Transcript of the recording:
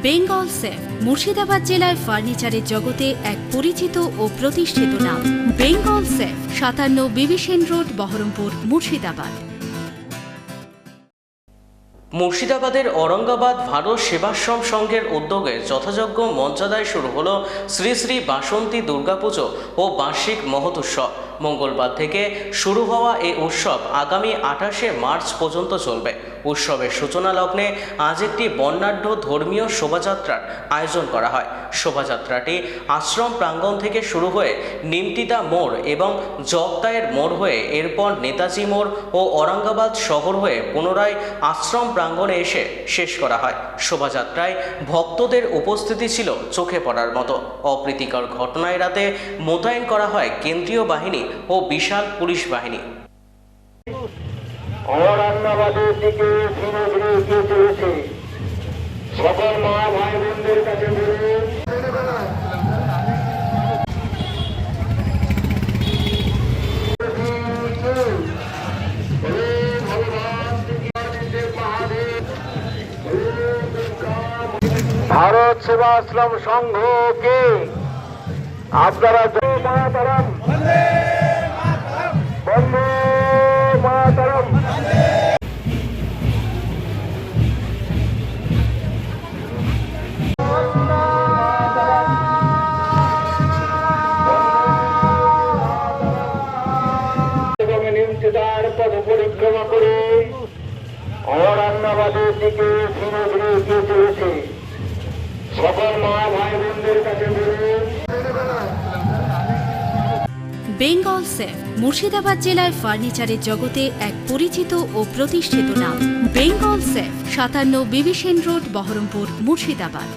Bengal safe Murshidabad জেলায় ফার্নিচারের জগতে এক পরিচিত ও প্রতিষ্ঠিত নাম। বেঙ্গল সেফ ৫৭ বিবি সেন রোড, বহরমপুর, মুর্শিদাবাদ। মুর্শিদাবাদের ঔরঙ্গাবাদ ভারত সেবাশ্রম সংঘের উদ্যোগে যথাযোগ্য মর্যাদায় শুরু হলো শ্রী শ্রী বাসন্তী দুর্গাপুজো ও বার্ষিক মহোৎসব। মঙ্গলবার থেকে শুরু হওয়া এই উৎসব আগামী ২৮শে মার্চ পর্যন্ত চলবে। উৎসবের সূচনা লগ্নে আজ একটি বর্ণাঢ্য ধর্মীয় শোভাযাত্রার আয়োজন করা হয়। শোভাযাত্রাটি আশ্রম প্রাঙ্গণ থেকে শুরু হয়ে নিমতিতা মোড় এবং জগদায়ের মোড় হয়ে এরপর নেতাজি মোড় ও ঔরঙ্গাবাদ শহর হয়ে পুনরায় আশ্রম প্রাঙ্গণে এসে শেষ করা হয়। শোভাযাত্রায় ভক্তদের উপস্থিতি ছিল চোখে পড়ার মতো। অপ্রীতিকর ঘটনা এড়াতে মোতায়েন করা হয় কেন্দ্রীয় বাহিনী ও বিশাল পুলিশ বাহিনী। ঔরঙ্গাবাদের দিকে ধীরে ধীরে এগিয়ে চলেছে। সকল মা ভাই বোনদের কাছে বলুন, ভারত সেবাশ্রম সংঘকে আপনারা জয় মাতারাম, বন্দে মাতারাম। এবং নিমতিতার পথ পরিক্রমা করে ঔরঙ্গাবাদের দিকে ধীরে ধীরে এগিয়ে চলেছে। সকল মা ভাই বোনদের কাছে বলুন, বেঙ্গল সেফ মুর্শিদাবাদ জেলায় ফার্নিচারের জগতে এক পরিচিত ও প্রতিষ্ঠিত নাম। বেঙ্গল সেফ ৫৭ বিবি সেন রোড, বহরমপুর, মুর্শিদাবাদ।